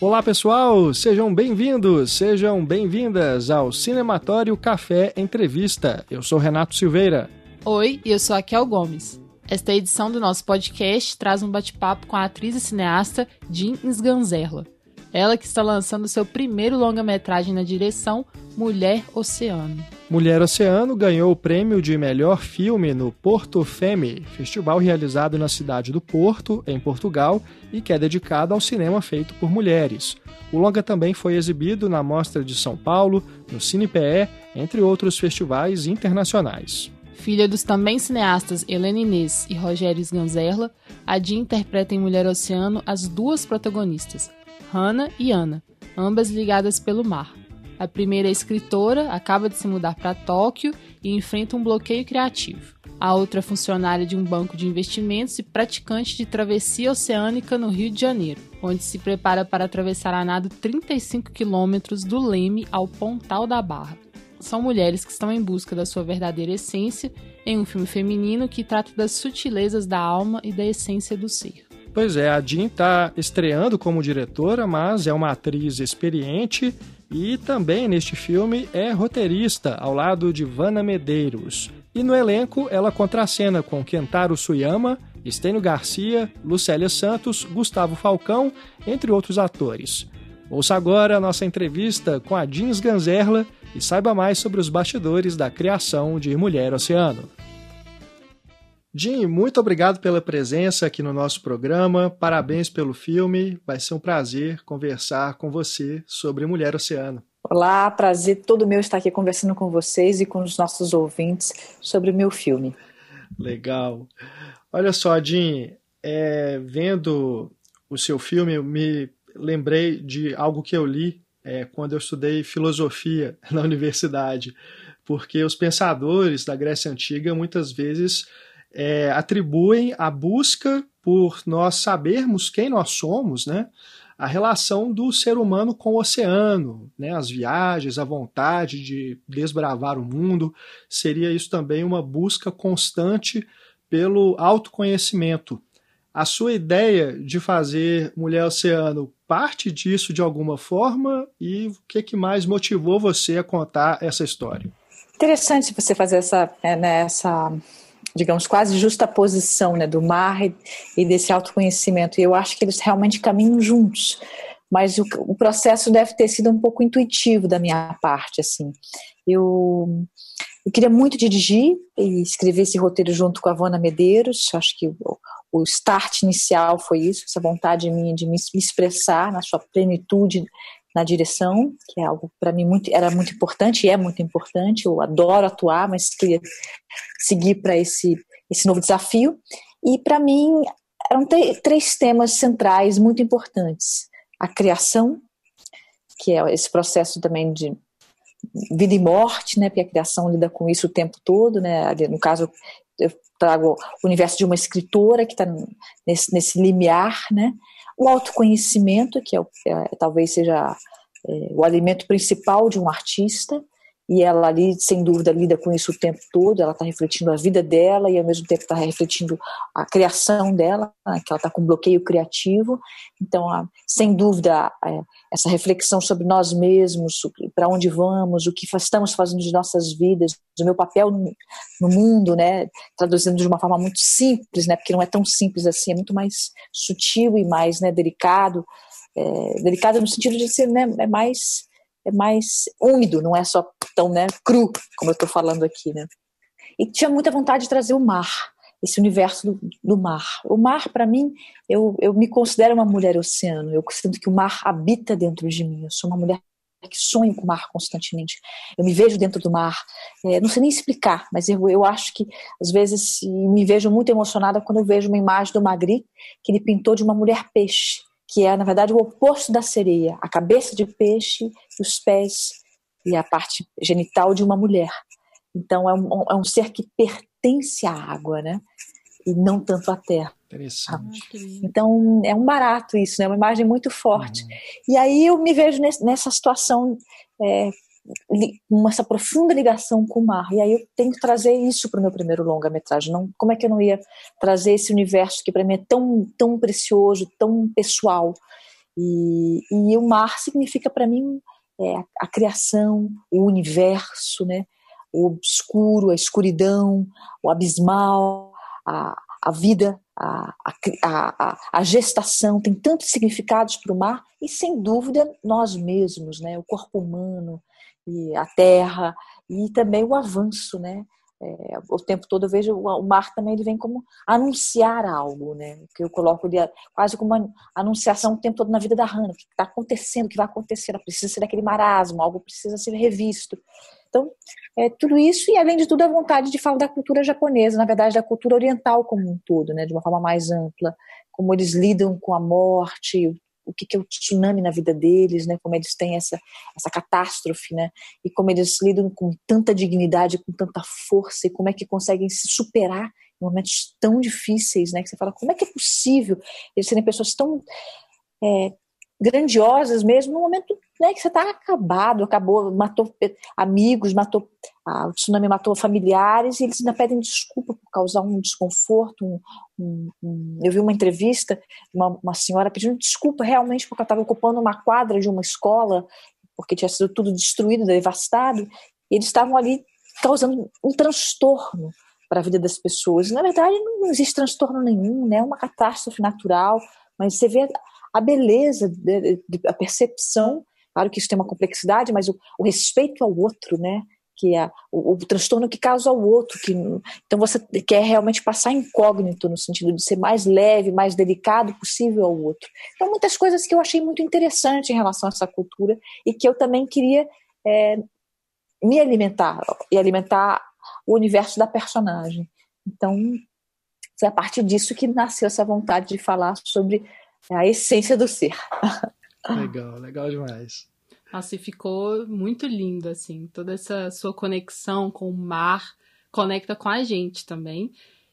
Olá pessoal, sejam bem-vindos, sejam bem-vindas ao Cinematório Café Entrevista. Eu sou Renato Silveira. Oi, e eu sou a Kel Gomes. Esta edição do nosso podcast traz um bate-papo com a atriz e cineasta Jean Sganzerla. Ela que está lançando seu primeiro longa-metragem na direção, Mulher Oceano. Mulher Oceano ganhou o prêmio de melhor filme no Porto Femme, festival realizado na cidade do Porto, em Portugal, e que é dedicado ao cinema feito por mulheres. O longa também foi exibido na Mostra de São Paulo, no CinePE, entre outros festivais internacionais. Filha dos também cineastas Helena Inês e Rogério Sganzerla, a Jean interpreta em Mulher Oceano as duas protagonistas, Hannah e Ana, ambas ligadas pelo mar. A primeira é escritora, acaba de se mudar para Tóquio e enfrenta um bloqueio criativo. A outra é funcionária de um banco de investimentos e praticante de travessia oceânica no Rio de Janeiro, onde se prepara para atravessar a nado 35 quilômetros do Leme ao Pontal da Barra. São mulheres que estão em busca da sua verdadeira essência em um filme feminino que trata das sutilezas da alma e da essência do ser. Pois é, a Jean está estreando como diretora, mas é uma atriz experiente e também neste filme é roteirista, ao lado de Vanna Medeiros. E no elenco ela contracena com Kentaro Suyama, Estênio Garcia, Lucélia Santos, Gustavo Falcão, entre outros atores. Ouça agora a nossa entrevista com a Jean Sganzerla e saiba mais sobre os bastidores da criação de Mulher Oceano. Jean, muito obrigado pela presença aqui no nosso programa, parabéns pelo filme, vai ser um prazer conversar com você sobre Mulher Oceano. Olá, prazer todo meu estar aqui conversando com vocês e com os nossos ouvintes sobre o meu filme. Legal. Olha só, Jean, vendo o seu filme, eu me lembrei de algo que eu li quando eu estudei filosofia na universidade, porque os pensadores da Grécia Antiga muitas vezes atribuem a busca por nós sabermos quem nós somos, né, a relação do ser humano com o oceano, né, as viagens, a vontade de desbravar o mundo, seria isso também uma busca constante pelo autoconhecimento. A sua ideia de fazer Mulher Oceano parte disso de alguma forma e o que mais motivou você a contar essa história? Interessante você fazer essa digamos, quase justaposição, né, do mar e desse autoconhecimento. E eu acho que eles realmente caminham juntos. Mas o processo deve ter sido um pouco intuitivo da minha parte, assim. Eu queria muito dirigir e escrever esse roteiro junto com a Vanna Medeiros. Acho que o start inicial foi isso, essa vontade minha de me expressar na sua plenitude na direção, que é algo para mim era muito importante e é muito importante. Eu adoro atuar, mas queria seguir para esse novo desafio. E para mim eram três temas centrais muito importantes: a criação, que é esse processo também de vida e morte, né? Porque a criação lida com isso o tempo todo, né? No caso, eu trago o universo de uma escritora que está nesse limiar, né? O autoconhecimento, que talvez seja o alimento principal de um artista, e ela ali, sem dúvida, lida com isso o tempo todo. Ela está refletindo a vida dela e ao mesmo tempo está refletindo a criação dela, né, que ela está com bloqueio criativo. Então, sem dúvida, essa reflexão sobre nós mesmos, para onde vamos, o que estamos fazendo de nossas vidas, do meu papel no mundo, né, traduzindo de uma forma muito simples, né, porque não é tão simples assim, é muito mais sutil e mais, né, delicado. Delicado no sentido de ser, né, é mais úmido, não é só tão, né, cru, como eu estou falando aqui, né? E tinha muita vontade de trazer o mar, esse universo do mar. O mar, para mim, eu me considero uma mulher oceano. Eu sinto que o mar habita dentro de mim. Eu sou uma mulher que sonho com o mar constantemente. Eu me vejo dentro do mar. Não sei nem explicar, mas eu acho que, às vezes, me vejo muito emocionada quando eu vejo uma imagem do Magritte que ele pintou de uma mulher peixe, que é, na verdade, o oposto da sereia. A cabeça de peixe e os pés e a parte genital de uma mulher. Então, é um ser que pertence à água, né? E não tanto à terra. Interessante. Então, é um barato isso, né? Uma imagem muito forte. E aí eu me vejo nessa situação, essa profunda ligação com o mar. E aí eu tenho que trazer isso para o meu primeiro longa-metragem. Como é que eu não ia trazer esse universo que para mim é tão, tão precioso, tão pessoal? E o mar significa para mim a criação, o universo, né? O obscuro, a escuridão, o abismal, a vida, a gestação, tem tantos significados para o mar, e sem dúvida nós mesmos, né? O corpo humano, e a terra, e também o avanço, né? O tempo todo eu vejo o mar também, ele vem como anunciar algo, né? Que eu coloco quase como uma anunciação o tempo todo na vida da Hannah, o que está acontecendo, o que vai acontecer, ela precisa ser daquele marasmo, algo precisa ser revisto. Então, tudo isso, e além de tudo a vontade de falar da cultura japonesa, na verdade da cultura oriental como um todo, né? De uma forma mais ampla, como eles lidam com a morte, o que é o tsunami na vida deles, né? Como eles têm essa catástrofe, né? E como eles lidam com tanta dignidade, com tanta força, e como é que conseguem se superar em momentos tão difíceis, né? Que você fala, como é que é possível eles serem pessoas tão grandiosas mesmo, no momento, né, que você está acabado, matou amigos, o tsunami matou familiares, e eles ainda pedem desculpa por causar um desconforto. Eu vi uma entrevista de uma senhora pedindo desculpa realmente porque ela estava ocupando uma quadra de uma escola, porque tinha sido tudo destruído, devastado, e eles estavam ali causando um transtorno para a vida das pessoas. Na verdade, não existe transtorno nenhum, né? É uma catástrofe natural, mas você vê a beleza, a percepção, claro que isso tem uma complexidade, mas o respeito ao outro, né? Que é o transtorno que causa ao outro. Então você quer realmente passar incógnito no sentido de ser mais leve, mais delicado possível ao outro. Então muitas coisas que eu achei muito interessante em relação a essa cultura e que eu também queria me alimentar e alimentar o universo da personagem. Então foi a partir disso que nasceu essa vontade de falar sobre a essência do ser. Legal demais. Nossa, e ficou muito lindo, assim, toda essa sua conexão com o mar conecta com a gente também.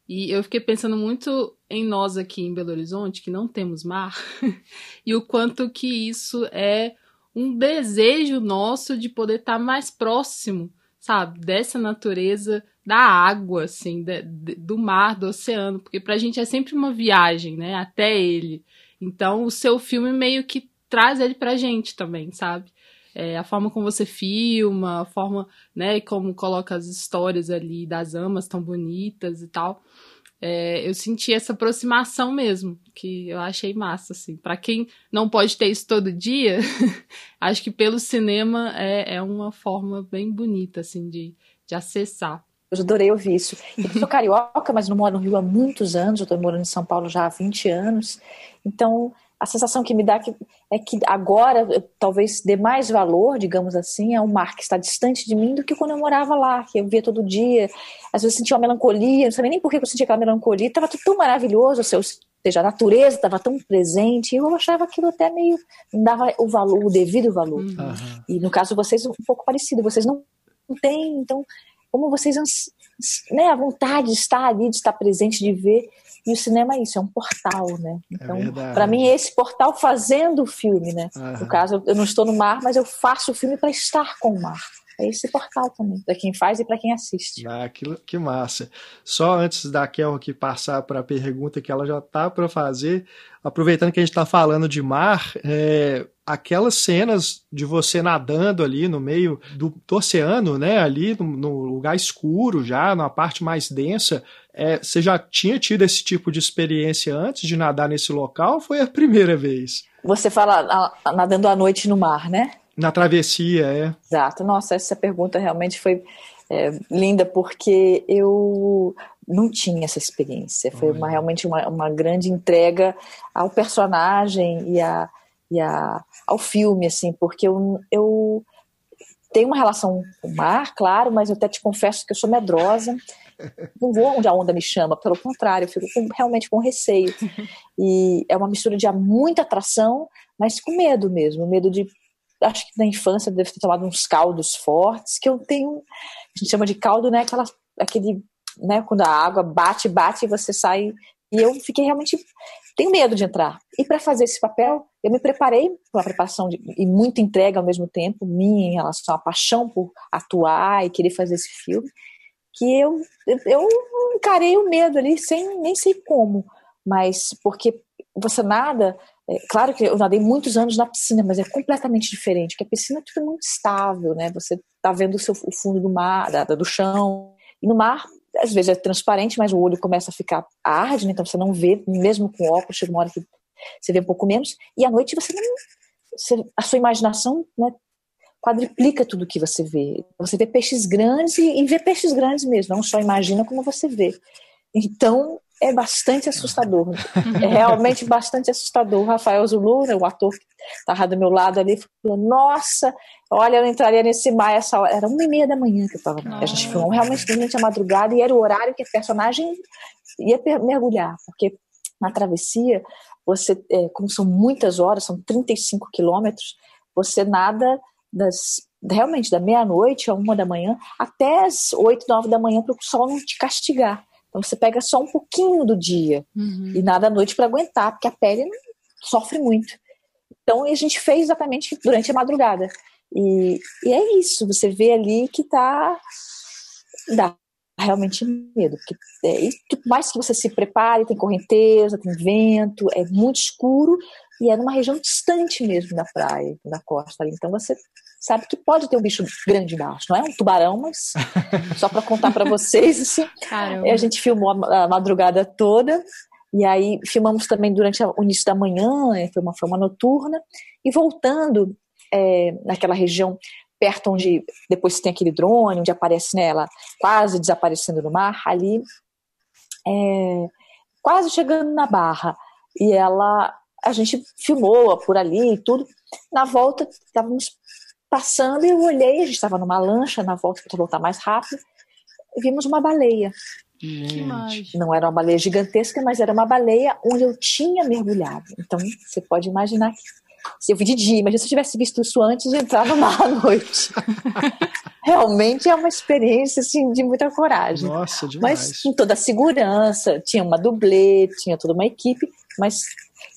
E eu fiquei pensando muito em nós aqui em Belo Horizonte, que não temos mar, e o quanto que isso é um desejo nosso de poder estar mais próximo, sabe, dessa natureza, da água, assim, do mar, do oceano, porque pra gente é sempre uma viagem, né, até ele. Então, o seu filme meio que traz ele pra gente também, sabe? A forma como você filma, a forma, né, como coloca as histórias ali das amas tão bonitas e tal. Eu senti essa aproximação mesmo, que eu achei massa, assim. Pra quem não pode ter isso todo dia, acho que pelo cinema é uma forma bem bonita, assim, de acessar. Eu adorei ouvir isso. Eu sou carioca, mas não moro no Rio há muitos anos. Eu estou morando em São Paulo já há 20 anos. Então, a sensação que me dá é que agora eu talvez dê mais valor, digamos assim, ao mar que está distante de mim do que quando eu morava lá, que eu via todo dia. Às vezes eu sentia uma melancolia, não sabia nem por que eu sentia aquela melancolia. Estava tudo tão maravilhoso, ou seja, a natureza estava tão presente, e eu achava aquilo até meio... não dava o devido valor. Uhum. E no caso de vocês, um pouco parecido. Vocês não têm, então... como vocês, né, a vontade de estar ali, de estar presente, de ver, e o cinema é isso, é um portal, né? Então, para mim, é esse portal fazendo o filme, né? No caso, eu não estou no mar, mas eu faço o filme para estar com o mar. É esse portal também, para quem faz e para quem assiste. Que massa. Só antes da Kel aqui passar para a pergunta que ela já tá para fazer, aproveitando que a gente está falando de mar, aquelas cenas de você nadando ali no meio do oceano, né, ali no lugar escuro já, na parte mais densa, você já tinha tido esse tipo de experiência antes de nadar nesse local ou foi a primeira vez? Você fala nadando à noite no mar, né? Na travessia, Exato. Nossa, essa pergunta realmente foi linda, porque eu não tinha essa experiência. Foi realmente uma grande entrega ao personagem e ao filme, assim, porque eu tenho uma relação com o mar, claro, mas eu até te confesso que eu sou medrosa. Não vou onde a onda me chama, pelo contrário, eu fico realmente com receio. E é uma mistura de muita atração, mas com medo mesmo, medo de... Acho que na infância eu devo ter tomado uns caldos fortes, que eu tenho, a gente chama de caldo, né, aquele, né, quando a água bate e você sai, e eu fiquei realmente, tenho medo de entrar. E para fazer esse papel, eu me preparei com a preparação e muita entrega ao mesmo tempo, minha em relação à paixão por atuar e querer fazer esse filme, que eu encarei o medo ali, nem sei como, mas porque você nada, claro que eu nadei muitos anos na piscina, mas é completamente diferente, porque a piscina é tudo muito estável, né? Você está vendo o fundo do mar, do chão, e no mar, às vezes é transparente, mas o olho começa a ficar arde, né? Então você não vê, mesmo com óculos, chega uma hora que você vê um pouco menos, e à noite a sua imaginação, né, quadriplica tudo que você vê. Você vê peixes grandes e vê peixes grandes mesmo, não só imagina como você vê. Então, é bastante assustador. É realmente bastante assustador. O Rafael Zulu, né, o ator que estava do meu lado ali, falou, nossa, olha, eu não entraria nesse mar essa hora. Era 1h30 da manhã que eu estava. A gente filmou realmente durante a madrugada e era o horário que a personagem ia mergulhar, porque na travessia, você, como são muitas horas, são 35 quilômetros, você nada realmente da meia-noite a 1 da manhã até as 8, 9 da manhã para o sol não te castigar. Então você pega só um pouquinho do dia e nada à noite para aguentar, porque a pele sofre muito. Então a gente fez exatamente durante a madrugada. E é isso, você vê ali que dá realmente medo. Porque, por mais que você se prepare, tem correnteza, tem vento, é muito escuro e é numa região distante mesmo da praia, da costa ali. Então você sabe que pode ter um bicho grande embaixo. Não é um tubarão, mas só para contar para vocês, assim, a gente filmou a madrugada toda e aí filmamos também durante o início da manhã, foi uma noturna, e voltando naquela região perto onde depois tem aquele drone, onde aparece, né, ela quase desaparecendo no mar, ali quase chegando na Barra, e a gente filmou por ali e tudo. Na volta estávamos passando e eu olhei, a gente estava numa lancha na volta para voltar mais rápido, e vimos uma baleia. Não era uma baleia gigantesca, mas era uma baleia onde eu tinha mergulhado. Então você pode imaginar que se eu vi de dia, imagina se eu tivesse visto isso antes de entrar no mar à noite. Realmente é uma experiência assim, de muita coragem. Nossa, demais. Mas com toda a segurança, tinha uma dublê, tinha toda uma equipe, mas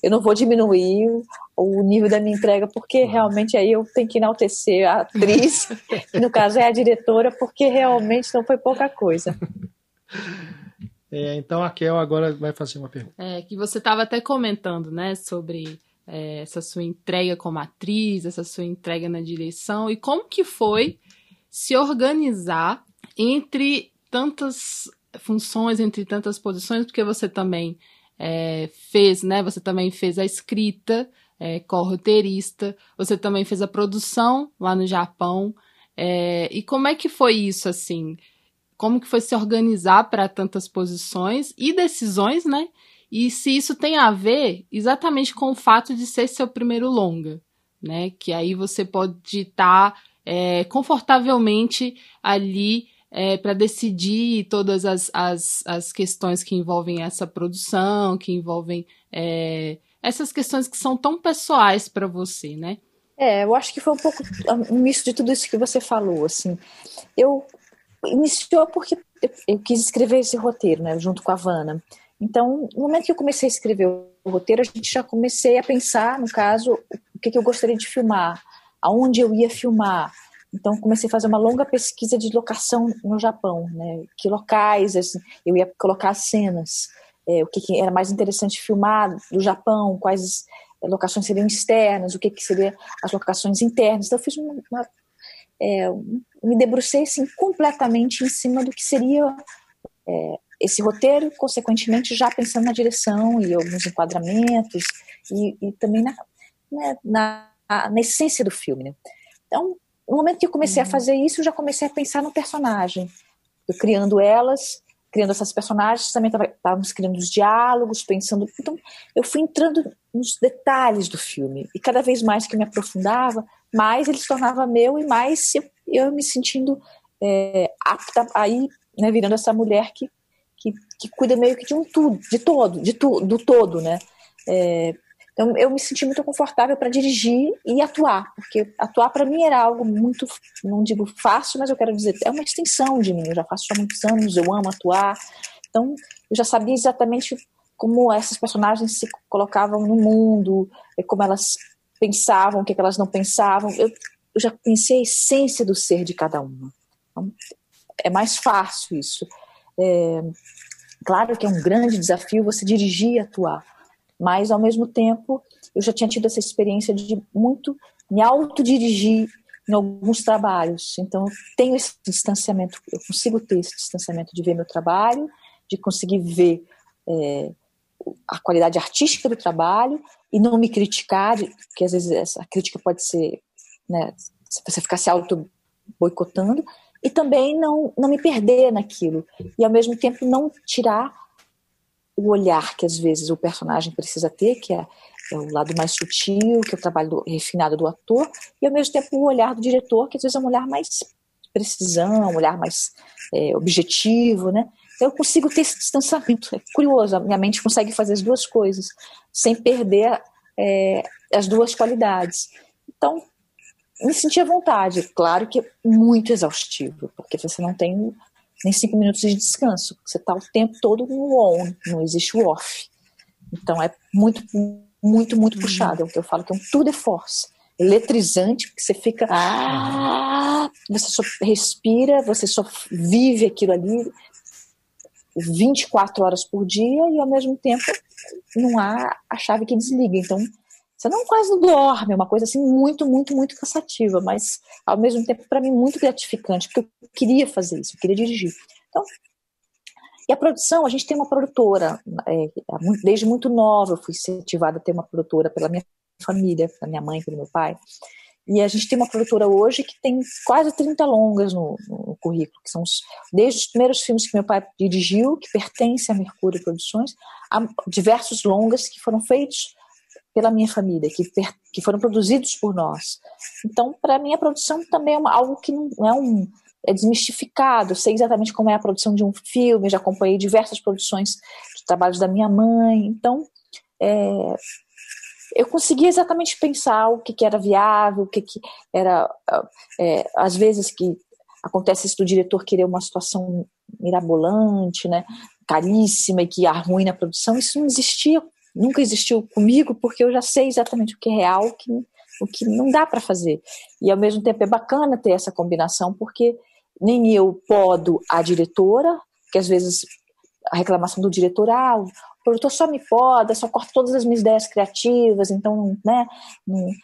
eu não vou diminuir o nível da minha entrega, porque realmente aí eu tenho que enaltecer a atriz, que no caso é a diretora, porque realmente não foi pouca coisa. Então a Kel agora vai fazer uma pergunta. Que você estava até comentando, né, sobre essa sua entrega como atriz, essa sua entrega na direção, e como que foi se organizar entre tantas funções, entre tantas posições, porque você também fez, né, você também fez a escrita, co-roteirista, você também fez a produção lá no Japão, e como é que foi isso, assim? Como que foi se organizar para tantas posições e decisões, né? E se isso tem a ver exatamente com o fato de ser seu primeiro longa, né? Que aí você pode estar confortavelmente ali para decidir todas as questões que envolvem essa produção, que envolvem essas questões que são tão pessoais para você, né? Eu acho que foi um pouco um misto de tudo isso que você falou, assim. Iniciou porque eu quis escrever esse roteiro, né, junto com a Vanna. Então, no momento que eu comecei a escrever o roteiro, a gente já comecei a pensar, no caso, o que eu gostaria de filmar, aonde eu ia filmar. Então, comecei a fazer uma longa pesquisa de locação no Japão, né, que locais, assim, eu ia colocar as cenas, o que era mais interessante filmar do Japão, quais locações seriam externas, o que seriam as locações internas. Então, eu fiz me debrucei assim, completamente em cima do que seria esse roteiro, consequentemente já pensando na direção e alguns enquadramentos e também na essência do filme, né? Então, no momento que eu comecei a fazer isso, eu já comecei a pensar no personagem, eu criando essas personagens, também estávamos criando os diálogos, pensando. Então, eu fui entrando nos detalhes do filme e cada vez mais que eu me aprofundava, mais ele se tornava meu e mais eu me sentindo apta aí, né, virando essa mulher que cuida meio que de um tudo, do todo, né? Então eu me senti muito confortável para dirigir e atuar, porque atuar para mim era algo muito, não digo fácil, mas eu quero dizer, é uma extensão de mim, eu já faço há muitos anos, eu amo atuar, então eu já sabia exatamente como essas personagens se colocavam no mundo, como elas pensavam, o que elas não pensavam, eu já conhecia a essência do ser de cada uma, então, é mais fácil isso. Claro que é um grande desafio você dirigir e atuar, mas ao mesmo tempo eu já tinha tido essa experiência de muito me autodirigir em alguns trabalhos, então eu tenho esse distanciamento, eu consigo ter esse distanciamento de ver meu trabalho, de conseguir ver a qualidade artística do trabalho e não me criticar, porque às vezes essa crítica pode ser, né, você ficar se auto-boicotando, e também não me perder naquilo, e ao mesmo tempo não tirar o olhar que às vezes o personagem precisa ter, que é o lado mais sutil, que é o trabalho refinado do ator, e ao mesmo tempo o olhar do diretor, que às vezes é um olhar mais precisão, um olhar mais objetivo, né? Então eu consigo ter esse distanciamento. É curioso, a minha mente consegue fazer as duas coisas, sem perder as duas qualidades. Então, me senti à vontade. Claro que é muito exaustivo, porque você não tem nem 5 minutos de descanso. Você está o tempo todo no on, não existe o off. Então é muito, muito, muito puxado. É o que eu falo que é um tour de force. Eletrizante, porque você fica... você só respira, você só vive aquilo ali 24 horas por dia e ao mesmo tempo não há a chave que desliga. Então você não quase não dorme, é uma coisa assim muito, muito, muito cansativa, mas ao mesmo tempo para mim muito gratificante, porque eu queria fazer isso, eu queria dirigir. Então, e a produção, a gente tem uma produtora, desde muito nova eu fui incentivada a ter uma produtora pela minha família, pela minha mãe, pelo meu pai, e a gente tem uma produtora hoje que tem quase 30 longas no currículo, que são desde os primeiros filmes que meu pai dirigiu, que pertencem a Mercúrio Produções, a diversos longas que foram feitos pela minha família, que foram produzidos por nós. Então, para mim, a produção também é algo que não é desmistificado. Eu sei exatamente como é a produção de um filme, já acompanhei diversas produções de trabalhos da minha mãe. Então, eu conseguia exatamente pensar o que era viável, o que era... às vezes que acontece isso do diretor querer uma situação mirabolante, né, caríssima e que arruína a produção. Isso não existia, nunca existiu comigo, porque eu já sei exatamente o que é real, o que não dá para fazer. E ao mesmo tempo é bacana ter essa combinação, porque nem eu podo a diretora, que às vezes a reclamação do diretor, o produtor só me poda, só corta todas as minhas ideias criativas, então, né,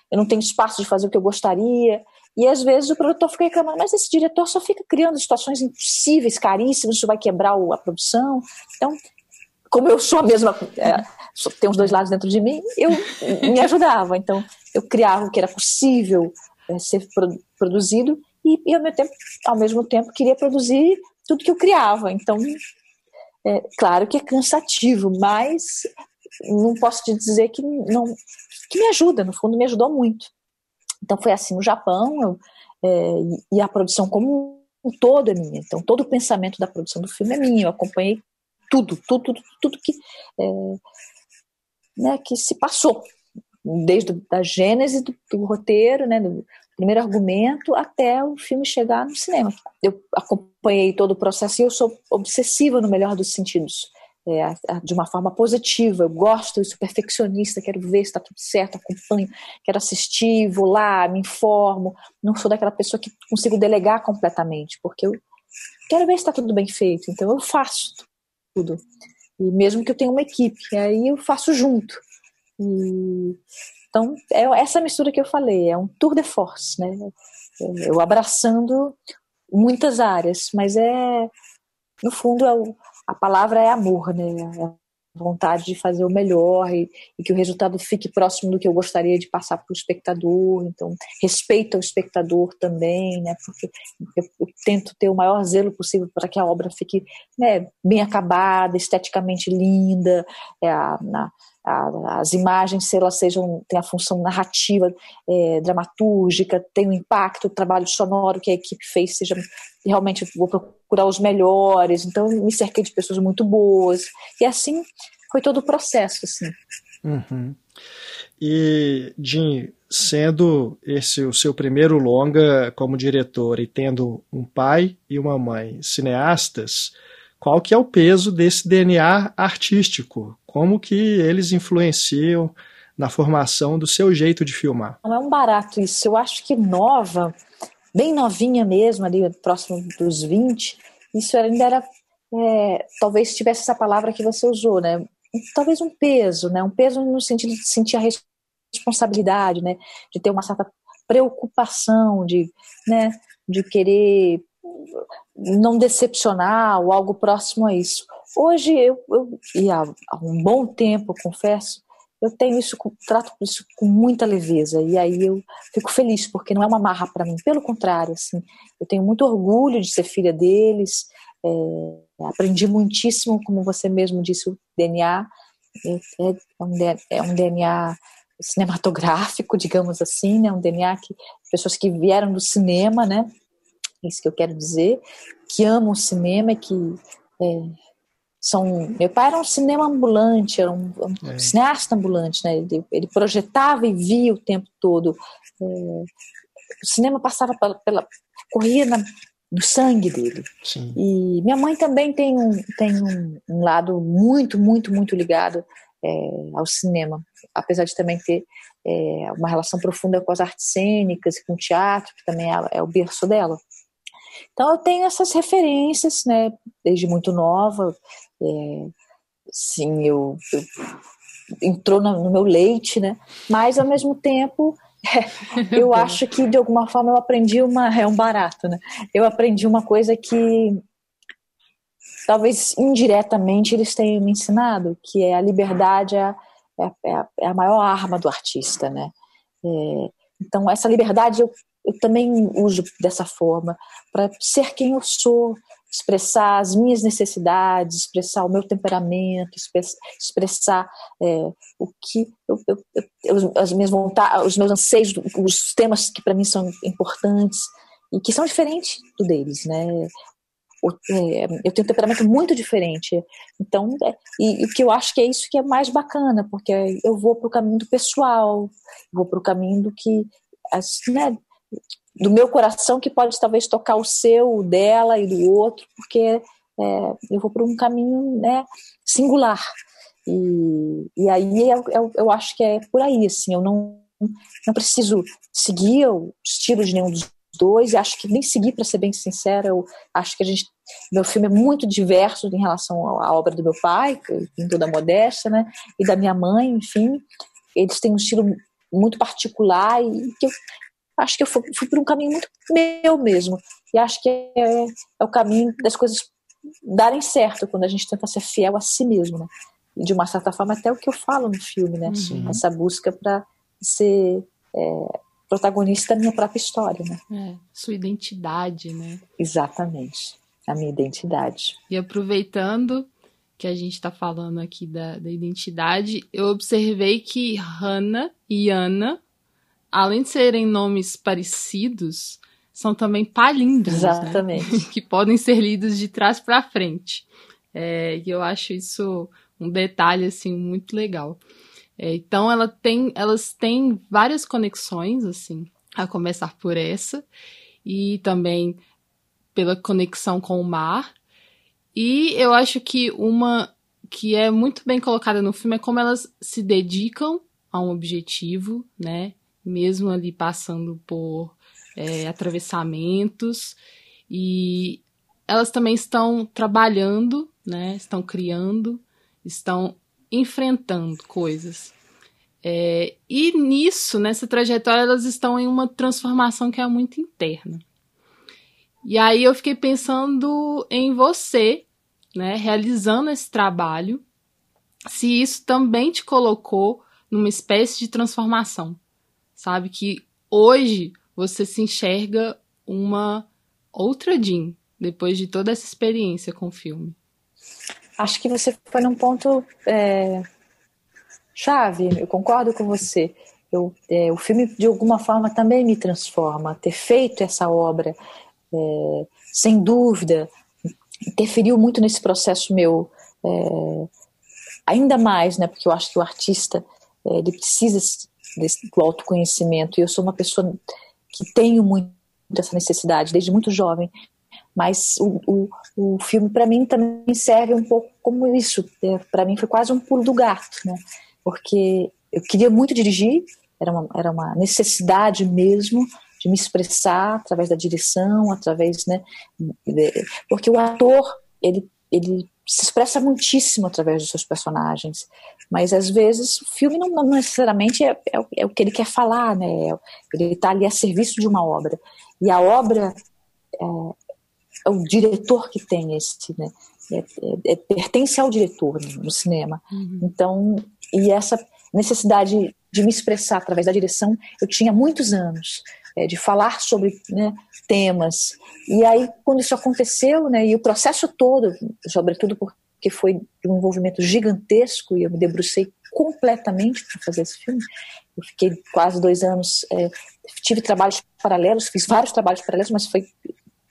eu não tenho espaço de fazer o que eu gostaria. E às vezes o produtor fica reclamando, mas esse diretor só fica criando situações impossíveis, caríssimas, isso vai quebrar a produção. Então, como eu sou a mesma, tem os dois lados dentro de mim, eu me ajudava. Então, eu criava o que era possível ser produzido e ao mesmo tempo, queria produzir tudo que eu criava. Então, claro que é cansativo, mas não posso te dizer que me ajuda, no fundo me ajudou muito. Então, foi assim no Japão, e a produção como um todo é minha. Então, todo o pensamento da produção do filme é minha. Eu acompanhei tudo que se passou, desde a gênese do roteiro, né, do primeiro argumento, até o filme chegar no cinema. Eu acompanhei todo o processo e eu sou obsessiva no melhor dos sentidos, de uma forma positiva. Eu gosto, eu sou perfeccionista, quero ver se está tudo certo, acompanho, quero assistir, vou lá, me informo. Não sou daquela pessoa que consigo delegar completamente, porque eu quero ver se está tudo bem feito, então eu faço tudo. E mesmo que eu tenha uma equipe, aí eu faço junto. Então, é essa mistura que eu falei, é um tour de force, né? Eu abraçando muitas áreas, mas no fundo, a palavra é amor, né? A vontade de fazer o melhor e que o resultado fique próximo do que eu gostaria de passar para o espectador. Então, respeito ao espectador também, né? Porque eu tento ter o maior zelo possível para que a obra fique, né, bem acabada, esteticamente linda, as imagens, se elas têm a função narrativa, dramatúrgica, tem um impacto, o trabalho sonoro que a equipe fez seja realmente, vou procurar os melhores. Então me cerquei de pessoas muito boas e assim foi todo o processo, assim. Uhum. E Jean, sendo esse o seu primeiro longa como diretor e tendo um pai e uma mãe cineastas, qual que é o peso desse DNA artístico? Como que eles influenciam na formação do seu jeito de filmar? Não é um barato isso. Eu acho que bem novinha mesmo, ali próximo dos 20, isso ainda era, talvez tivesse essa palavra que você usou, né? talvez um peso, né? Um peso no sentido de sentir a responsabilidade, né? De ter uma certa preocupação, né? De querer não decepcionar ou algo próximo a isso. Hoje, e há um bom tempo, confesso, eu tenho isso, trato isso com muita leveza, e aí eu fico feliz, porque não é uma marra para mim, pelo contrário, assim, eu tenho muito orgulho de ser filha deles, aprendi muitíssimo, como você mesmo disse, o DNA é um DNA cinematográfico, digamos assim, né? Um DNA que pessoas que vieram do cinema, né? Isso que eu quero dizer, que amam o cinema, que meu pai era um cinema ambulante, era um cineasta ambulante, né? Ele projetava e via o tempo todo. O cinema passava corria no sangue dele. Sim. E minha mãe também tem um lado muito, muito, muito ligado ao cinema, apesar de também ter uma relação profunda com as artes cênicas e com o teatro, que também é o berço dela. Então eu tenho essas referências, né, desde muito nova. Sim, eu entrou no meu leite, né? Mas ao mesmo tempo eu acho que de alguma forma eu aprendi um barato, né? Eu aprendi uma coisa que talvez indiretamente eles tenham me ensinado, que é a liberdade é a maior arma do artista, né? Então essa liberdade eu também uso dessa forma para ser quem eu sou, expressar as minhas necessidades, expressar o meu temperamento, expressar o que as minhas vontades, os meus anseios, os temas que para mim são importantes e que são diferentes do deles, né? Eu tenho um temperamento muito diferente, então e o que eu acho que é isso que é mais bacana, porque eu vou para o caminho do pessoal, vou para o caminho do que né, do meu coração, que pode talvez tocar o seu, o dela e do outro, porque eu vou por um caminho, né, singular. E aí eu acho que é por aí, assim, eu não preciso seguir o estilo de nenhum dos dois, e acho que nem seguir, para ser bem sincera, eu acho que meu filme é muito diverso em relação à obra do meu pai, em toda a modéstia, né, e da minha mãe, enfim, eles têm um estilo muito particular e que eu acho que eu fui por um caminho muito meu mesmo. E acho que é o caminho das coisas darem certo, quando a gente tenta ser fiel a si mesmo, né? E de uma certa forma até o que eu falo no filme, né? Sim. Essa busca para ser protagonista da minha própria história, né? Sua identidade, né? Exatamente, a minha identidade. E aproveitando que a gente está falando aqui da identidade, eu observei que Hannah e Anna, além de serem nomes parecidos, são também palíndromos, exatamente, né? Que podem ser lidos de trás para frente. E eu acho isso um detalhe assim, muito legal. Então elas têm várias conexões, assim, a começar por essa, e também pela conexão com o mar. E eu acho que uma que é muito bem colocada no filme é como elas se dedicam a um objetivo, né? Mesmo ali passando por atravessamentos, e elas também estão trabalhando, né? Estão criando, estão enfrentando coisas. E nisso, nessa trajetória, elas estão em uma transformação que é muito interna. E aí eu fiquei pensando em você, né, realizando esse trabalho, se isso também te colocou numa espécie de transformação, sabe? Que hoje você se enxerga uma outra Jean, depois de toda essa experiência com o filme. Acho que você foi num ponto chave, eu concordo com você. O filme, de alguma forma, também me transforma. Ter feito essa obra, sem dúvida, interferiu muito nesse processo meu, ainda mais, né, porque eu acho que o artista ele precisa do autoconhecimento, e eu sou uma pessoa que tenho muito essa necessidade, desde muito jovem, mas o filme para mim também serve um pouco como isso, para mim foi quase um pulo do gato, né, porque eu queria muito dirigir, era uma necessidade mesmo de me expressar através da direção, através, né, porque o ator, ele se expressa muitíssimo através dos seus personagens, mas às vezes o filme não necessariamente é o que ele quer falar, né? Ele está ali a serviço de uma obra, e a obra é o diretor que tem esse, né? Pertence ao diretor no cinema. Então, e essa necessidade de me expressar através da direção, eu tinha muitos anos, de falar sobre, né, temas. E aí, quando isso aconteceu, né, e o processo todo, sobretudo porque foi de um envolvimento gigantesco, e eu me debrucei completamente para fazer esse filme, eu fiquei quase 2 anos, tive trabalhos paralelos, fiz vários trabalhos paralelos, mas foi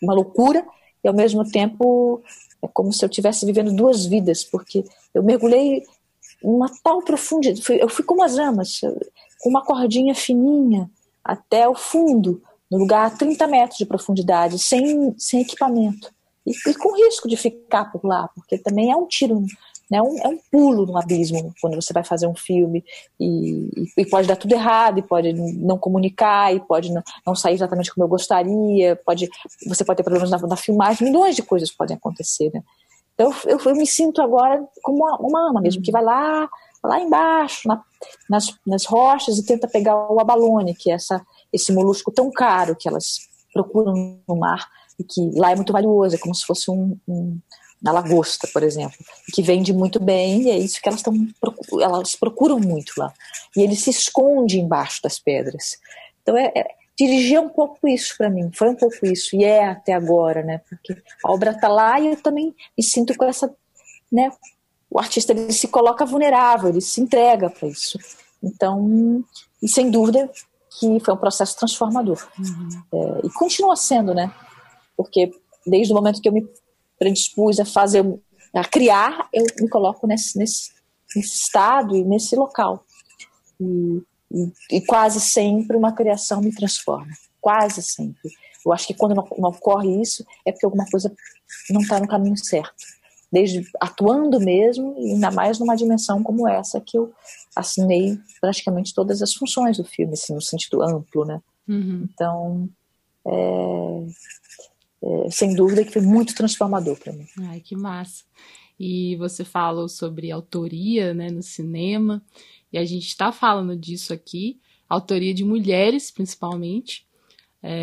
uma loucura, e ao mesmo tempo é como se eu estivesse vivendo 2 vidas, porque eu mergulhei uma tal profundidade, eu fui como as amas, com uma cordinha fininha até o fundo, no lugar a 30 metros de profundidade, sem equipamento, e com risco de ficar por lá, porque também é um tiro, né, é um pulo no abismo quando você vai fazer um filme, e pode dar tudo errado, e pode não comunicar, e pode não sair exatamente como eu gostaria, você pode ter problemas na filmagem, milhões de coisas podem acontecer, né? Então eu me sinto agora como uma ama mesmo, que vai lá embaixo, nas rochas, e tenta pegar o abalone, que é esse molusco tão caro que elas procuram no mar, e que lá é muito valioso, é como se fosse uma lagosta, por exemplo, que vende muito bem, e é isso que elas procuram muito lá. E ele se esconde embaixo das pedras. Então dirigir um pouco isso para mim, foi um pouco isso, e até agora, né, porque a obra está lá e eu também me sinto com essa, né, o artista, ele se coloca vulnerável, ele se entrega para isso. Então, e sem dúvida que foi um processo transformador. E continua sendo, né, porque desde o momento que eu me predispus a criar, eu me coloco nesse estado e nesse local. E quase sempre uma criação me transforma. Quase sempre. Eu acho que quando não ocorre isso, é porque alguma coisa não está no caminho certo. Desde atuando mesmo, e ainda mais numa dimensão como essa, que eu assinei praticamente todas as funções do filme, assim, no sentido amplo, né? Então, sem dúvida que foi muito transformador para mim. Ai, que massa. E você falou sobre autoria, né, no cinema, e a gente está falando disso aqui, autoria de mulheres, principalmente.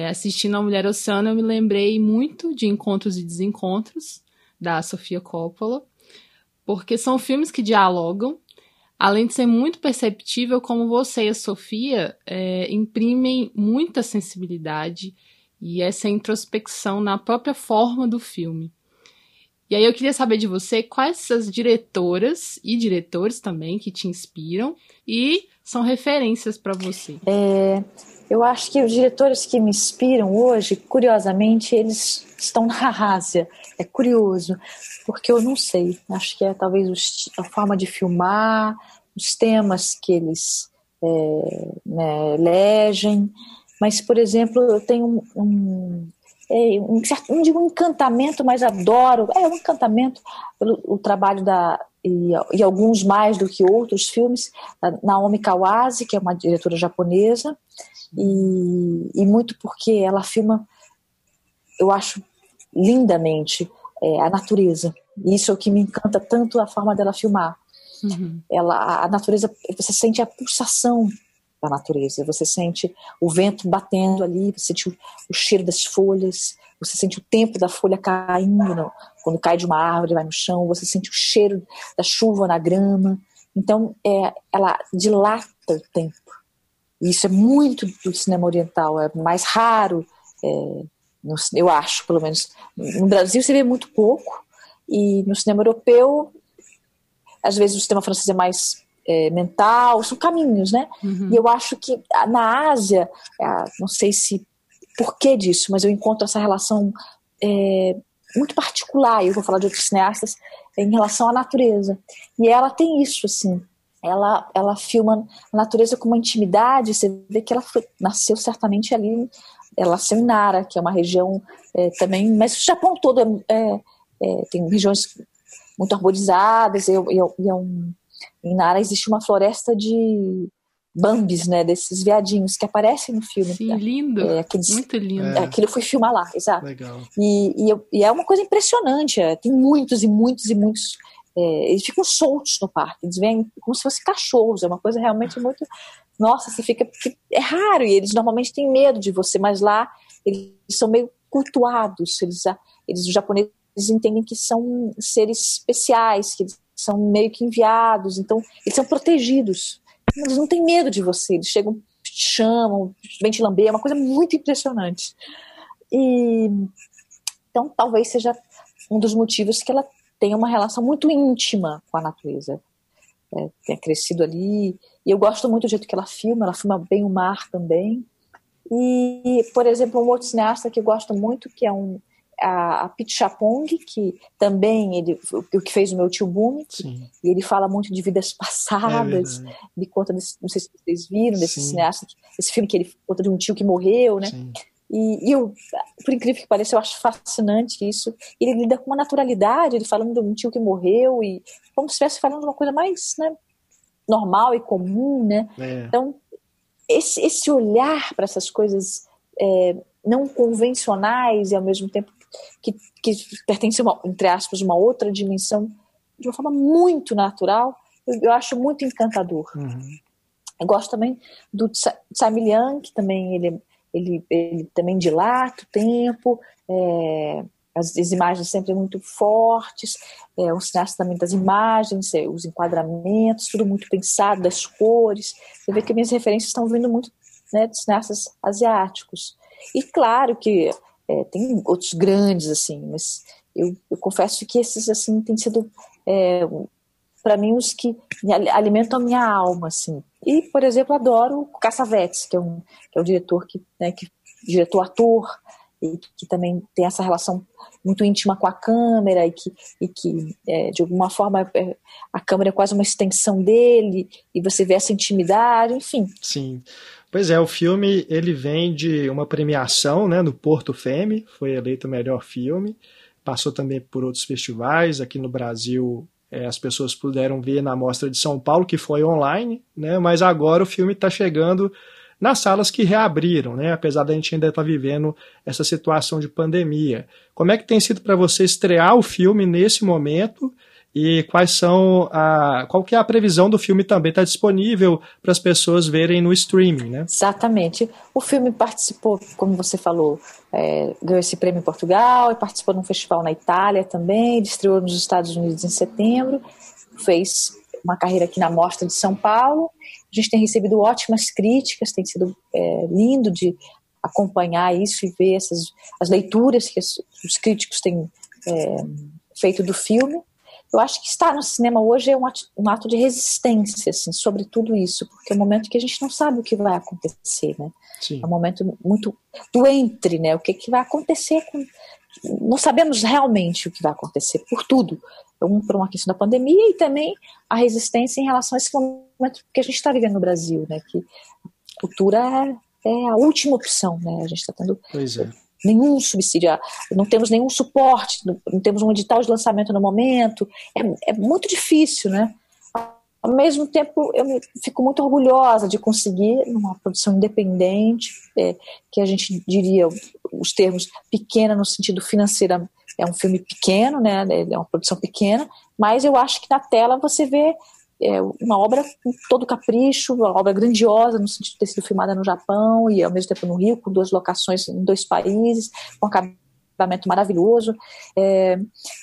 Assistindo a Mulher Oceano, eu me lembrei muito de Encontros e Desencontros, da Sofia Coppola, porque são filmes que dialogam, além de ser muito perceptível, como você e a Sofia imprimem muita sensibilidade e essa introspecção na própria forma do filme. E aí eu queria saber de você quais as diretoras e diretores também que te inspiram e são referências para você. Eu acho que os diretores que me inspiram hoje, curiosamente, eles estão na Ásia. É curioso, porque eu não sei. Acho que é talvez a forma de filmar, os temas que eles elegem. Mas, por exemplo, eu tenho não digo um encantamento, mas adoro, um encantamento pelo trabalho e alguns mais do que outros filmes, da Naomi Kawase, que é uma diretora japonesa, e muito porque ela filma, eu acho, lindamente a natureza. E isso é o que me encanta tanto, a forma dela filmar. A natureza, você sente a pulsação da natureza, você sente o vento batendo ali, você sente o cheiro das folhas, você sente o tempo da folha caindo, quando cai de uma árvore e vai no chão, você sente o cheiro da chuva na grama. Então ela dilata o tempo, e isso é muito do cinema oriental, é mais raro, eu acho, pelo menos no Brasil você vê muito pouco, e no cinema europeu às vezes o cinema francês é mais mental, são caminhos, né? E eu acho que na Ásia, não sei se por que disso, mas eu encontro essa relação muito particular, eu vou falar de outros cineastas, em relação à natureza. E ela tem isso, assim, ela filma a natureza com uma intimidade, você vê que ela nasceu certamente ali, ela nasceu em Nara, que é uma região também, mas o Japão todo tem regiões muito arborizadas, em Nara existe uma floresta de bambis, né, desses viadinhos que aparecem no filme. Sim, lindo, muito lindo. Aquilo eu fui filmar lá, exato. Legal. E é uma coisa impressionante, tem muitos e muitos e muitos, eles ficam soltos no parque, eles vêm como se fossem cachorros, é uma coisa realmente muito, nossa, você fica, é raro, e eles normalmente têm medo de você, mas lá eles são meio cultuados, os japoneses entendem que são seres especiais, que eles são meio que enviados, então eles são protegidos. Eles não têm medo de você, eles chegam, te chamam, vêm te lamber, é uma coisa muito impressionante. Então, talvez seja um dos motivos que ela tenha uma relação muito íntima com a natureza. Tenha crescido ali. E eu gosto muito do jeito que ela filma bem o mar também. E, por exemplo, um outro cineasta que eu gosto muito, que é a Pitchapong, que também o que fez o Meu Tio Bumi, e ele fala muito de vidas passadas, ele conta não sei se vocês viram, desse cineasta, esse filme que ele conta de um tio que morreu, né? E eu, por incrível que pareça, eu acho fascinante isso. Ele lida com uma naturalidade, ele falando de um tio que morreu, e como se estivesse falando de uma coisa mais, né, normal e comum, né? Então, esse olhar para essas coisas não convencionais e ao mesmo tempo que pertence, entre aspas, uma outra dimensão, de uma forma muito natural, eu acho muito encantador. Eu gosto também do Tsai Ming-liang, que também ele também dilata o tempo, as imagens sempre muito fortes, um cineasta também das imagens, os enquadramentos, tudo muito pensado, das cores. Você vê que minhas referências estão vindo muito, né, de cineastas asiáticos. E claro que tem outros grandes, assim, mas eu confesso que esses, assim, têm sido, para mim, os que alimentam a minha alma, assim. E, por exemplo, adoro o Cassavetes, que é um diretor diretor-ator, e que também tem essa relação muito íntima com a câmera, e que de alguma forma, a câmera é quase uma extensão dele, e você vê essa intimidade, enfim. Sim. Pois é, o filme ele vem de uma premiação, né, no Porto Femme, foi eleito o melhor filme, passou também por outros festivais, aqui no Brasil as pessoas puderam ver na Mostra de São Paulo, que foi online, né, mas agora o filme está chegando nas salas que reabriram, né, apesar da gente ainda estar vivendo essa situação de pandemia. Como é que tem sido para você estrear o filme nesse momento? E qual que é a previsão do filme também estar disponível para as pessoas verem no streaming, né? Exatamente. O filme participou, como você falou, ganhou esse prêmio em Portugal, e participou de um festival na Itália também, estreou nos Estados Unidos em setembro, fez uma carreira aqui na Mostra de São Paulo. A gente tem recebido ótimas críticas, tem sido lindo de acompanhar isso e ver as leituras que os críticos têm feito do filme. Eu acho que estar no cinema hoje é um ato de resistência, assim, sobre tudo isso, porque é um momento que a gente não sabe o que vai acontecer, né? Sim. É um momento muito do entre, né? O que vai acontecer não sabemos realmente o que vai acontecer, por tudo. Por uma questão da pandemia e também a resistência em relação a esse momento que a gente está vivendo no Brasil, né? Que a cultura é a última opção, né? A gente está tendo... Pois é. Nenhum subsídio, não temos nenhum suporte, não temos um edital de lançamento no momento, é muito difícil, né? Ao mesmo tempo, eu fico muito orgulhosa de conseguir, numa produção independente, que a gente diria, os termos pequena no sentido financeiro, é um filme pequeno, né? É uma produção pequena, mas eu acho que na tela você vê uma obra com todo capricho, uma obra grandiosa no sentido de ter sido filmada no Japão e ao mesmo tempo no Rio, com 2 locações em 2 países, com um acabamento maravilhoso.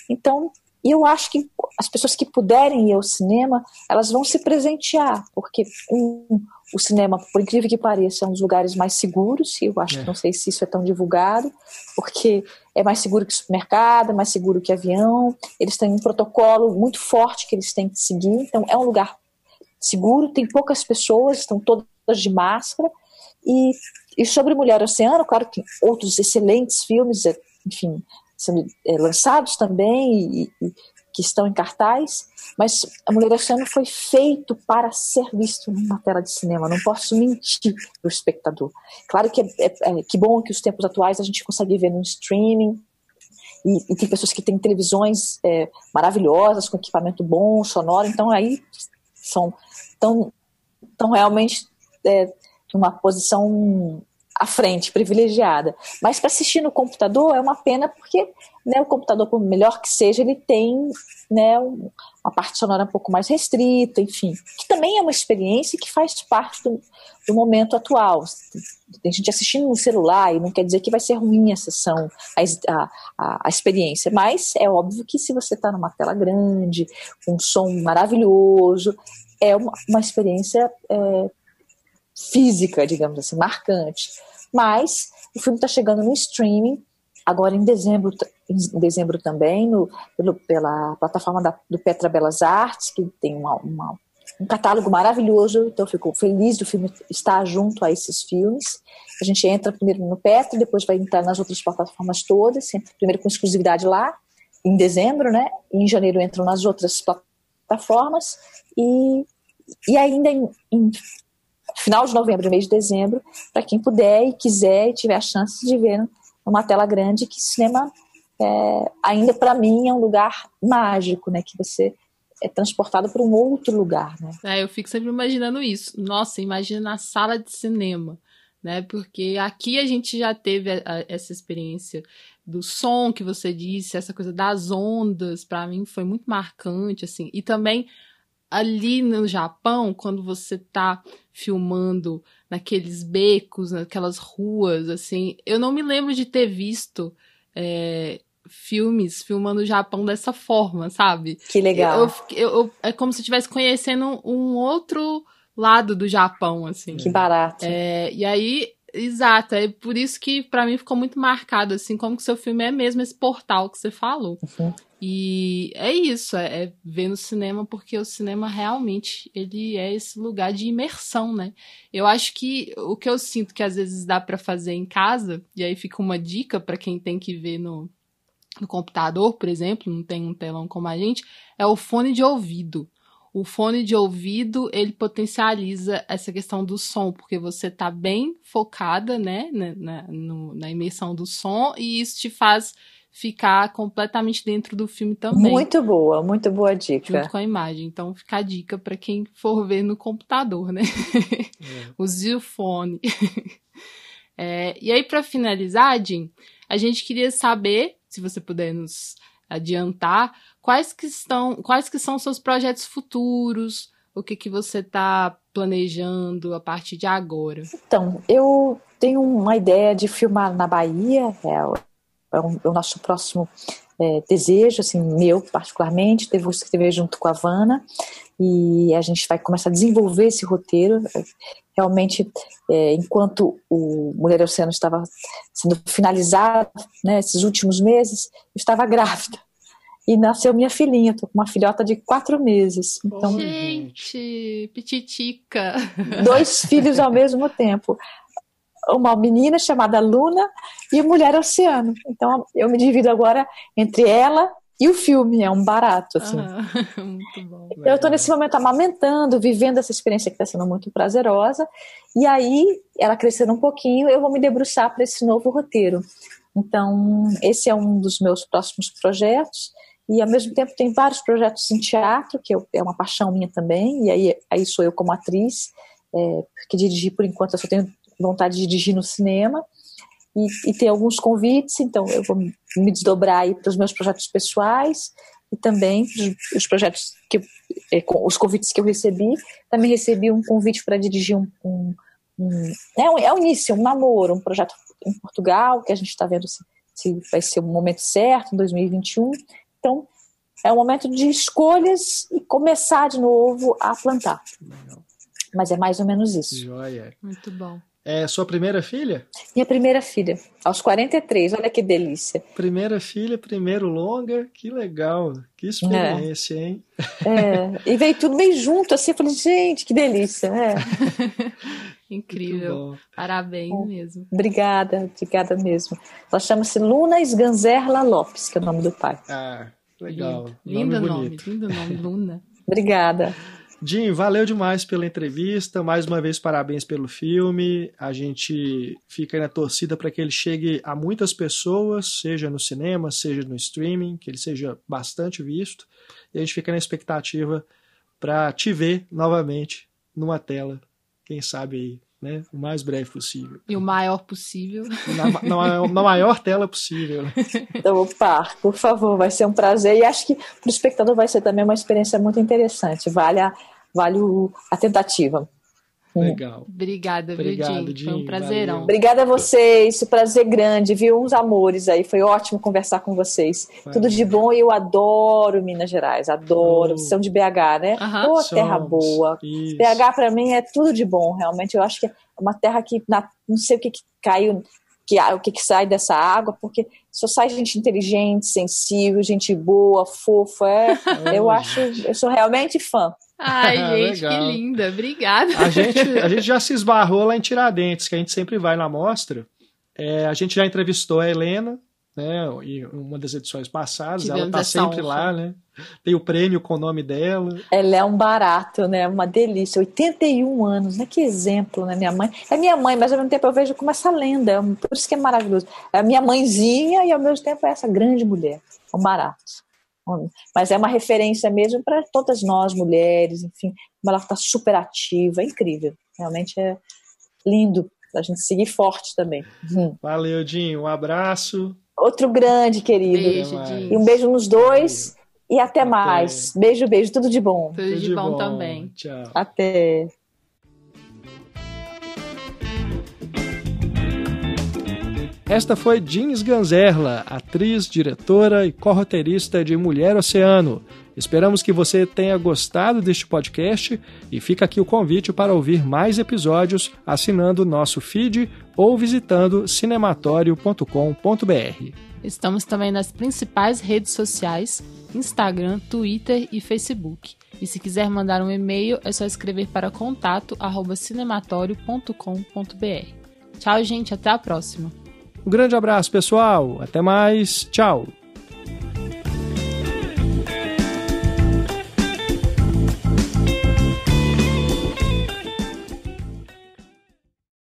Então, eu acho que as pessoas que puderem ir ao cinema, elas vão se presentear, porque o cinema, por incrível que pareça, é um dos lugares mais seguros, e eu acho que não sei se isso é tão divulgado, porque é mais seguro que supermercado, é mais seguro que avião, eles têm um protocolo muito forte que eles têm que seguir, então é um lugar seguro, tem poucas pessoas, estão todas de máscara, e sobre Mulher Oceano, claro que tem outros excelentes filmes, enfim, sendo lançados também e que estão em cartaz, mas A Mulher Oceano foi feito para ser visto numa tela de cinema, não posso mentir para o espectador. Claro que que bom que os tempos atuais a gente consegue ver no streaming, e tem pessoas que têm televisões maravilhosas, com equipamento bom, sonoro, então aí estão realmente numa posição à frente, privilegiada. Mas para assistir no computador é uma pena porque, né, o computador, por melhor que seja, ele tem, né, uma parte sonora um pouco mais restrita, enfim, que também é uma experiência que faz parte do momento atual. Tem gente assistindo no celular e não quer dizer que vai ser ruim a sessão, a experiência, mas é óbvio que se você está numa tela grande, com um som maravilhoso, é uma experiência física, digamos assim, marcante. Mas o filme está chegando no streaming, agora em dezembro também, pela plataforma do Petra Belas Artes, que tem um catálogo maravilhoso, então eu fico feliz do filme estar junto a esses filmes. A gente entra primeiro no Petra, depois vai entrar nas outras plataformas todas, primeiro com exclusividade lá, em dezembro, né? E em janeiro entram nas outras plataformas, e ainda em final de novembro, mês de dezembro, para quem puder e quiser e tiver a chance de ver numa tela grande, que cinema ainda para mim é um lugar mágico, né? Que você é transportado para um outro lugar, né? Eu fico sempre imaginando isso. Nossa, imagina na sala de cinema, né? Porque aqui a gente já teve essa experiência do som que você disse, essa coisa das ondas, para mim foi muito marcante, assim. E também ali no Japão, quando você tá filmando naqueles becos, naquelas ruas, assim, eu não me lembro de ter visto filmes filmando o Japão dessa forma, sabe? Que legal. É como se eu estivesse conhecendo um outro lado do Japão, assim. Que barato. E aí, exato, é por isso que pra mim ficou muito marcado, assim, como que o seu filme é mesmo esse portal que você falou. Uhum. E é isso, é ver no cinema, porque o cinema realmente, ele é esse lugar de imersão, né? Eu acho que o que eu sinto que às vezes dá pra fazer em casa, e aí fica uma dica pra quem tem que ver no computador, por exemplo, não tem um telão como a gente, é o fone de ouvido. O fone de ouvido, ele potencializa essa questão do som, porque você tá bem focada, né, na imersão do som, e isso te faz ficar completamente dentro do filme também. Muito boa dica. Junto com a imagem. Então fica a dica para quem for ver no computador, né? Use o fone. E aí, para finalizar, Jim, a gente queria saber, se você puder nos adiantar, quais que são os seus projetos futuros, o que você está planejando a partir de agora? Então, eu tenho uma ideia de filmar na Bahia, é o nosso próximo desejo, assim, meu particularmente, devo escrever junto com a Vanna, e a gente vai começar a desenvolver esse roteiro. Realmente, enquanto o Mulher Oceano estava sendo finalizado, né, esses últimos meses, eu estava grávida. E nasceu minha filhinha, estou com uma filhota de 4 meses. Então, gente, pititica! 2 filhos ao mesmo tempo. Uma menina chamada Luna e Mulher Oceano. Então, eu me divido agora entre ela e o filme. É um barato, assim. Muito bom. Eu estou nesse momento amamentando, vivendo essa experiência que está sendo muito prazerosa. E aí, ela crescendo um pouquinho, eu vou me debruçar para esse novo roteiro. Então, esse é um dos meus próximos projetos. E, ao mesmo tempo, tem vários projetos em teatro, que é uma paixão minha também. E aí sou eu como atriz, porque dirigir, por enquanto, eu só tenho vontade de dirigir no cinema. E tem alguns convites, então eu vou me desdobrar aí para os meus projetos pessoais e também os projetos, os convites que eu recebi. Também recebi um convite para dirigir um início, um namoro, um projeto em Portugal, que a gente está vendo se vai ser o momento certo, em 2021. Então, é um momento de escolhas e começar de novo a plantar. Legal. Mas é mais ou menos isso. Joia. Muito bom. É sua primeira filha? Minha primeira filha, aos 43, olha que delícia. Primeira filha, primeiro longa, que legal, que experiência, hein? E veio tudo bem junto, assim, eu falei, gente, que delícia. Incrível, parabéns mesmo. Obrigada mesmo. Ela chama-se Luna Sganzerla Lopes, que é o nome do pai. Ah, legal. Lindo nome, lindo nome, Luna. Obrigada. Jim, valeu demais pela entrevista, mais uma vez parabéns pelo filme, a gente fica aí na torcida para que ele chegue a muitas pessoas, seja no cinema, seja no streaming, que ele seja bastante visto, e a gente fica na expectativa para te ver novamente numa tela, quem sabe aí, né, o mais breve possível. E o maior possível. Na maior tela possível. Opa, por favor, vai ser um prazer. E acho que para o espectador vai ser também uma experiência muito interessante. Vale a tentativa. Legal. Obrigada, Jim? Foi um prazerão. Valeu. Obrigada a vocês, prazer grande, viu? Uns amores aí, foi ótimo conversar com vocês. Valeu. Tudo de bom, e eu adoro Minas Gerais, adoro. Vocês são de BH, né? Terra boa. Isso. BH para mim é tudo de bom, realmente. Eu acho que é uma terra que não sei o que caiu, o que sai dessa água, porque só sai gente inteligente, sensível, gente boa, fofa. Eu sou realmente fã. Ai, gente, que linda. Obrigada. A gente já se esbarrou lá em Tiradentes, que a gente sempre vai na mostra. A gente já entrevistou a Helena, né, em uma das edições passadas. Ela está sempre lá, né? Tem o prêmio com o nome dela. Ela é um barato, né? Uma delícia. 81 anos, né? Que exemplo, né? Minha mãe. É minha mãe, mas ao mesmo tempo eu vejo como essa lenda. Por isso que é maravilhoso. É a minha mãezinha e ao mesmo tempo é essa grande mulher. Um barato. Mas é uma referência mesmo para todas nós, mulheres, enfim. Ela está super ativa, é incrível. Realmente é lindo a gente seguir forte também. Valeu, Dinho. Um abraço. Outro grande, querido. Beijo, Dinho. E um beijo nos dois. E até mais. Beijo, beijo. Tudo de bom. Tudo de bom também. Tchau. Até. Esta foi Jean Sganzerla, atriz, diretora e co-roteirista de Mulher Oceano. Esperamos que você tenha gostado deste podcast e fica aqui o convite para ouvir mais episódios assinando o nosso feed ou visitando cinematório.com.br. Estamos também nas principais redes sociais, Instagram, Twitter e Facebook. E se quiser mandar um e-mail, é só escrever para contato@cinematório.com.br. Tchau, gente, até a próxima. Um grande abraço, pessoal. Até mais. Tchau.